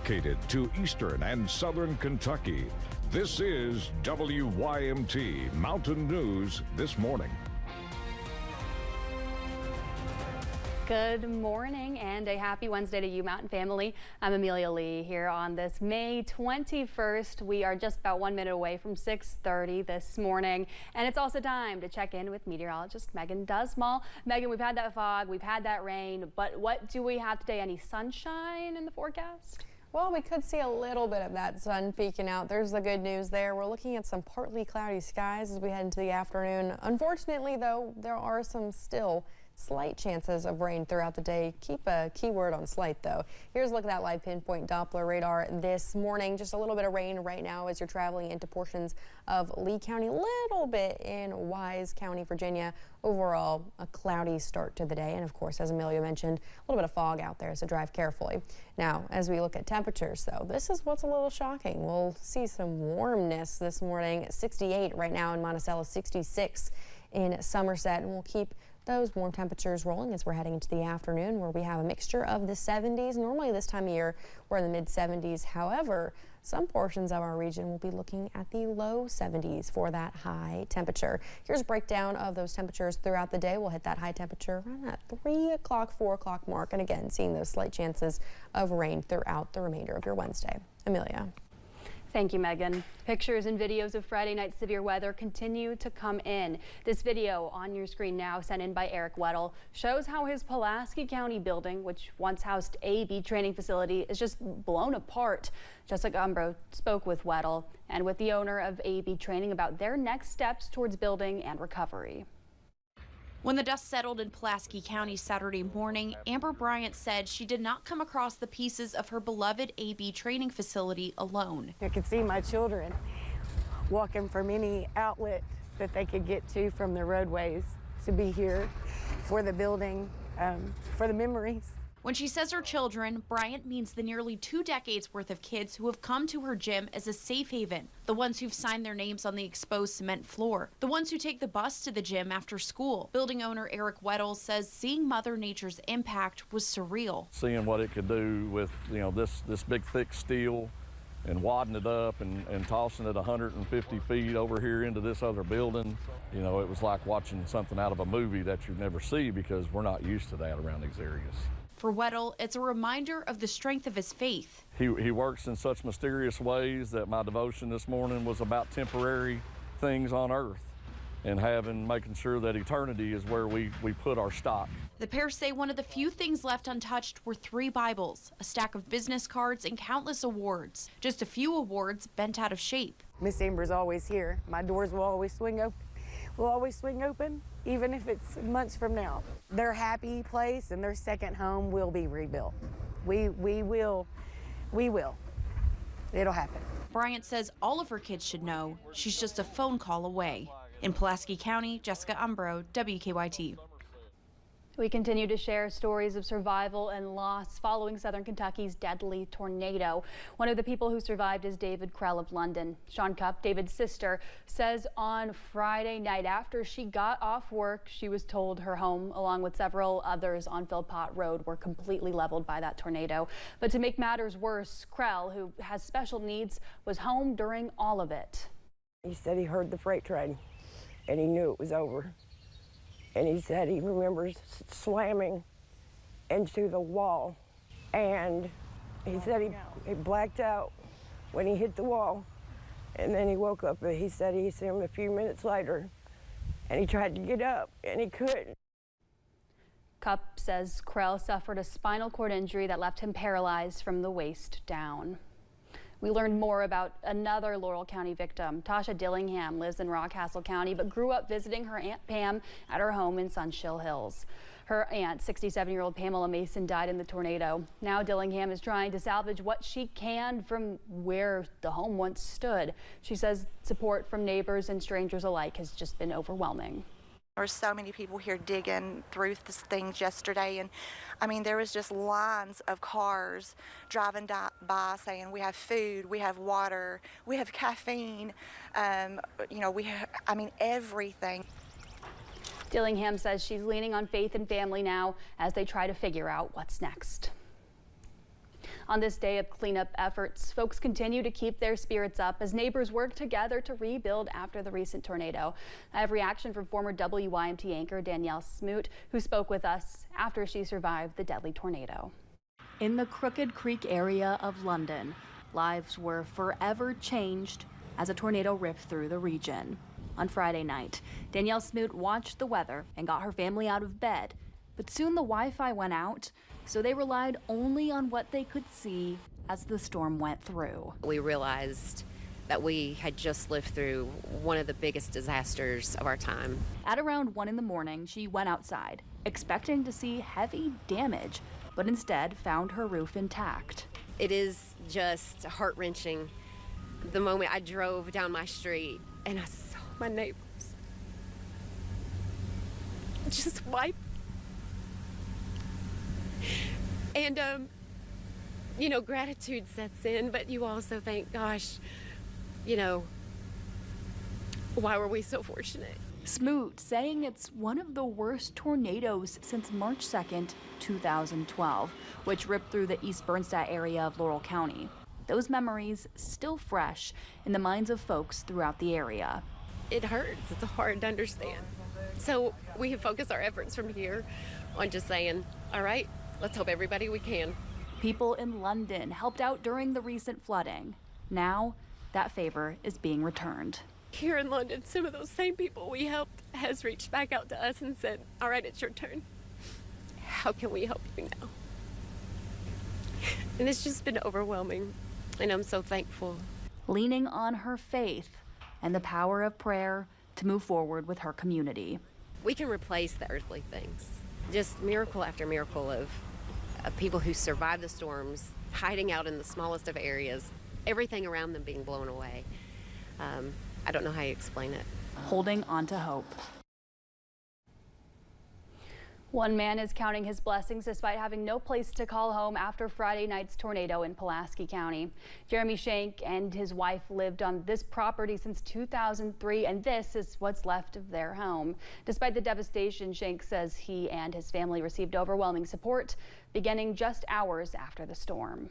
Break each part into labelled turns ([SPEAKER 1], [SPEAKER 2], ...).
[SPEAKER 1] dedicated to eastern and southern Kentucky. This is WYMT Mountain News This Morning.
[SPEAKER 2] Good morning and a happy Wednesday to you, Mountain family. I'm Amelia Lee here on this May 21st. We are just about 1 minute away from 6:30 this morning, and it's also time to check in with meteorologist Megan Dusmall. Megan, we've had that fog, we've had that rain, but what do we have today? Any sunshine in the forecast?
[SPEAKER 3] Well, we could see a little bit of that sun peeking out. There's the good news there. We're looking at some partly cloudy skies as we head into the afternoon. Unfortunately, though, there are some still slight chances of rain throughout the day. Keep a keyword on slight, though. Here's a look at that live pinpoint Doppler radar this morning. Just a little bit of rain right now as you're traveling into portions of Lee County, a little bit in Wise County, Virginia. Overall, a cloudy start to the day. And of course, as Amelia mentioned, a little bit of fog out there, so drive carefully. Now, as we look at temperatures, though, this is what's a little shocking. We'll see some warmness this morning. 68 right now in Monticello, 66 in Somerset, and we'll keep those warm temperatures rolling as we're heading into the afternoon, where we have a mixture of the 70s. Normally this time of year, we're in the mid 70s. However, some portions of our region will be looking at the low 70s for that high temperature. Here's a breakdown of those temperatures throughout the day. We'll hit that high temperature around that 3 o'clock, 4 o'clock mark. And again, seeing those slight chances of rain throughout the remainder of your Wednesday. Amelia.
[SPEAKER 2] Thank you, Megan. Pictures and videos of Friday night severe weather continue to come in. This video on your screen now, sent in by Eric Weddle, shows how his Pulaski County building, which once housed AB training facility, is just blown apart. Jessica Umbro spoke with Weddle and with the owner of AB Training about their next steps towards building and recovery.
[SPEAKER 4] When the dust settled in Pulaski County Saturday morning, Amber Bryant said she did not come across the pieces of her beloved AB training facility alone.
[SPEAKER 5] I could see my children walking from any outlet that they could get to from the roadways to be here for the building, for the memories.
[SPEAKER 4] When she says her children, Bryant means the nearly 2 decades worth of kids who have come to her gym as a safe haven, the ones who've signed their names on the exposed cement floor, the ones who take the bus to the gym after school. Building owner Eric Weddle says seeing Mother Nature's impact was surreal.
[SPEAKER 6] Seeing what it could do with, this big thick steel and wadding it up and tossing it 150 feet over here into this other building, it was like watching something out of a movie that you'd never see because we're not used to that around these areas.
[SPEAKER 4] For Weddle, it's a reminder of the strength of his faith.
[SPEAKER 6] He works in such mysterious ways that my devotion this morning was about temporary things on earth and making sure that eternity is where we put our stock.
[SPEAKER 4] The pair say one of the few things left untouched were 3 Bibles, a stack of business cards, and countless awards. Just a few awards bent out of shape.
[SPEAKER 5] Miss Amber's always here. My doors will always swing open. Even if it's months from now. Their happy place and their second home will be rebuilt. We will. It'll happen.
[SPEAKER 4] Bryant says all of her kids should know she's just a phone call away. In Pulaski County, Jessica Umbro, WKYT.
[SPEAKER 2] We continue to share stories of survival and loss following southern Kentucky's deadly tornado. One of the people who survived is David Krell of London. Sean Cupp, David's sister, says on Friday night after she got off work, she was told her home, along with several others on Philpott Road, were completely leveled by that tornado. But to make matters worse, Krell, who has special needs, was home during all of it.
[SPEAKER 7] He said he heard the freight train and he knew it was over. And he said he remembers slamming into the wall. And he said he blacked out when he hit the wall. And then he woke up, and he said he seen him a few minutes later. And he tried to get up, and he couldn't.
[SPEAKER 2] Cupp says Krell suffered a spinal cord injury that left him paralyzed from the waist down. We learned more about another Laurel County victim. Tasha Dillingham lives in Rockcastle County, but grew up visiting her Aunt Pam at her home in Sunshill Hills. Her aunt, 67-year-old Pamela Mason, died in the tornado. Now Dillingham is trying to salvage what she can from where the home once stood. She says support from neighbors and strangers alike has just been overwhelming.
[SPEAKER 8] There were so many people here digging through this things yesterday, and I mean, there was just lines of cars driving by saying, we have food, we have water, we have caffeine, everything.
[SPEAKER 2] Dillingham says she's leaning on faith and family now as they try to figure out what's next. On this day of cleanup efforts, folks continue to keep their spirits up as neighbors work together to rebuild after the recent tornado. I have reaction from former WYMT anchor Danielle Smoot, who spoke with us after she survived the deadly tornado. In the Crooked Creek area of London, lives were forever changed as a tornado ripped through the region. On Friday night, Danielle Smoot watched the weather and got her family out of bed. But soon the Wi-Fi went out, so they relied only on what they could see as the storm went through.
[SPEAKER 9] We realized that we had just lived through one of the biggest disasters of our time.
[SPEAKER 2] At around 1 in the morning, she went outside, expecting to see heavy damage, but instead found her roof intact.
[SPEAKER 9] It is just heart-wrenching. The moment I drove down my street and I saw my neighbors just wiped. And, you know, gratitude sets in, but you also think, gosh, you know, why were we so fortunate?
[SPEAKER 2] Smoot saying it's one of the worst tornadoes since March 2nd, 2012, which ripped through the East Bernstadt area of Laurel County. Those memories still fresh in the minds of folks throughout the area.
[SPEAKER 9] It hurts. It's hard to understand. So we have focused our efforts from here on just saying, all right, let's help everybody we can.
[SPEAKER 2] People in London helped out during the recent flooding. Now, that favor is being returned.
[SPEAKER 9] Here in London, some of those same people we helped has reached back out to us and said, all right, it's your turn. How can we help you now? And it's just been overwhelming, and I'm so thankful.
[SPEAKER 2] Leaning on her faith and the power of prayer to move forward with her community.
[SPEAKER 9] We can replace the earthly things. Just miracle after miracle of people who survived the storms, hiding out in the smallest of areas, everything around them being blown away. I don't know how you explain it.
[SPEAKER 2] Holding on to hope. One man is counting his blessings despite having no place to call home after Friday night's tornado in Pulaski County. Jeremy Shank and his wife lived on this property since 2003, and this is what's left of their home. Despite the devastation, Shank says he and his family received overwhelming support beginning just hours after the storm.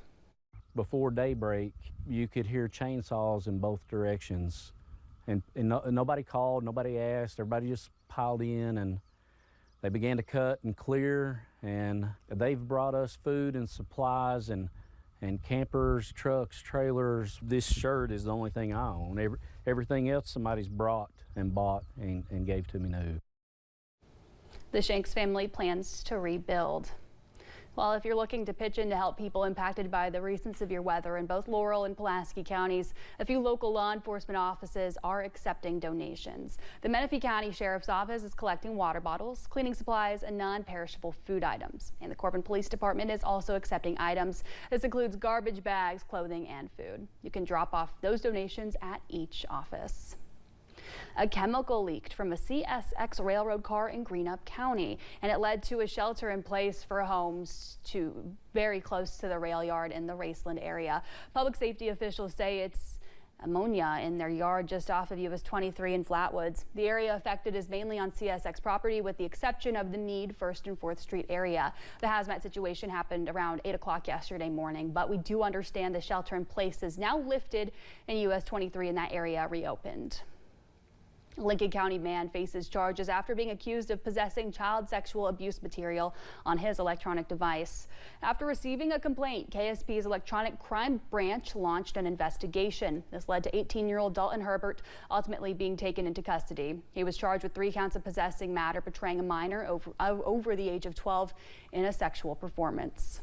[SPEAKER 10] Before daybreak, you could hear chainsaws in both directions. And nobody called, nobody asked, everybody just piled in and they began to cut and clear, and they've brought us food and supplies and campers, trucks, trailers. This shirt is the only thing I own. Everything else somebody's brought and bought and gave to me new.
[SPEAKER 2] The Shanks family plans to rebuild. Well, if you're looking to pitch in to help people impacted by the recent severe weather in both Laurel and Pulaski counties, a few local law enforcement offices are accepting donations. The Menifee County Sheriff's Office is collecting water bottles, cleaning supplies, and non-perishable food items. And the Corbin Police Department is also accepting items. This includes garbage bags, clothing, and food. You can drop off those donations at each office. A chemical leaked from a CSX railroad car in Greenup County, and it led to a shelter in place for homes very close to the rail yard in the Raceland area. Public safety officials say it's ammonia in their yard just off of US 23 in Flatwoods. The area affected is mainly on CSX property with the exception of the Meade 1st and 4th Street area. The hazmat situation happened around 8 o'clock yesterday morning, but we do understand the shelter in place is now lifted and US 23 in that area reopened. A Lincoln County man faces charges after being accused of possessing child sexual abuse material on his electronic device. After receiving a complaint, KSP's electronic crime branch launched an investigation. This led to 18-year-old Dalton Herbert ultimately being taken into custody. He was charged with 3 counts of possessing matter portraying a minor over the age of 12 in a sexual performance.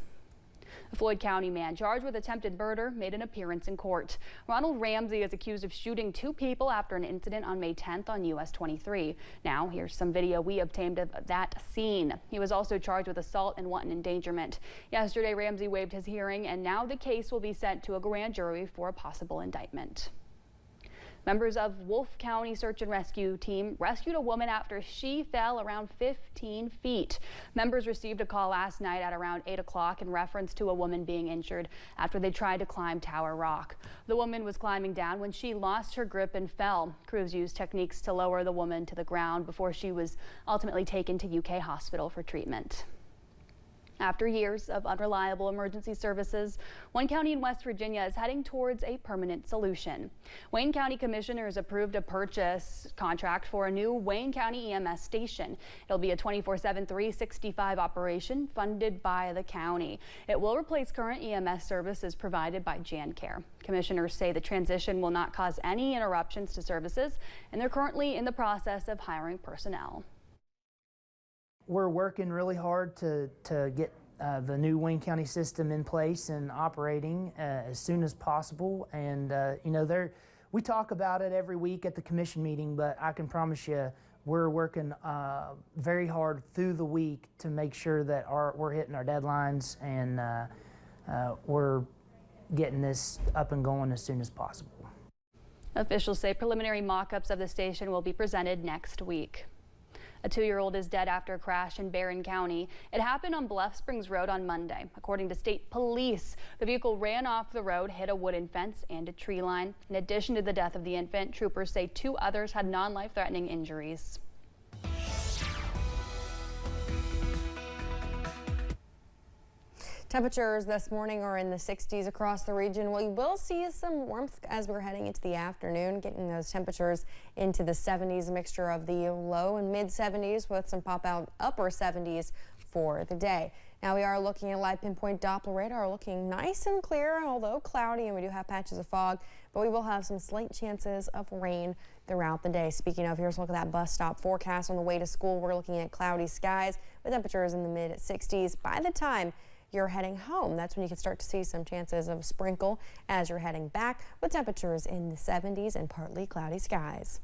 [SPEAKER 2] A Floyd County man charged with attempted murder made an appearance in court. Ronald Ramsey is accused of shooting 2 people after an incident on May 10th on US 23. Now, here's some video we obtained of that scene. He was also charged with assault and wanton endangerment. Yesterday, Ramsey waived his hearing, and now the case will be sent to a grand jury for a possible indictment. Members of Wolfe County Search and Rescue Team rescued a woman after she fell around 15 feet. Members received a call last night at around 8 o'clock in reference to a woman being injured after they tried to climb Tower Rock. The woman was climbing down when she lost her grip and fell. Crews used techniques to lower the woman to the ground before she was ultimately taken to UK Hospital for treatment. After years of unreliable emergency services, one county in West Virginia is heading towards a permanent solution. Wayne County commissioners approved a purchase contract for a new Wayne County EMS station. It'll be a 24/7, 365 operation funded by the county. It will replace current EMS services provided by JanCare. Commissioners say the transition will not cause any interruptions to services, and they're currently in the process of hiring personnel.
[SPEAKER 11] We're working really hard to get the new Wayne County system in place and operating as soon as possible. And you know, we talk about it every week at the commission meeting, but I can promise you we're working very hard through the week to make sure that we're hitting our deadlines and we're getting this up and going as soon as possible.
[SPEAKER 2] Officials say preliminary mock-ups of the station will be presented next week. A 2-year-old is dead after a crash in Barron County. It happened on Bluff Springs Road on Monday. According to state police, the vehicle ran off the road, hit a wooden fence and a tree line. In addition to the death of the infant, troopers say 2 others had non-life-threatening injuries.
[SPEAKER 3] Temperatures this morning are in the 60s across the region. We will see some warmth as we're heading into the afternoon, getting those temperatures into the 70s, a mixture of the low and mid 70s with some pop out upper 70s for the day. Now we are looking at live pinpoint Doppler radar, looking nice and clear, although cloudy, and we do have patches of fog, but we will have some slight chances of rain throughout the day. Speaking of, here's a look at that bus stop forecast on the way to school. We're looking at cloudy skies with temperatures in the mid 60s. By the time you're heading home, that's when you can start to see some chances of sprinkle as you're heading back, with temperatures in the 70s and partly cloudy skies.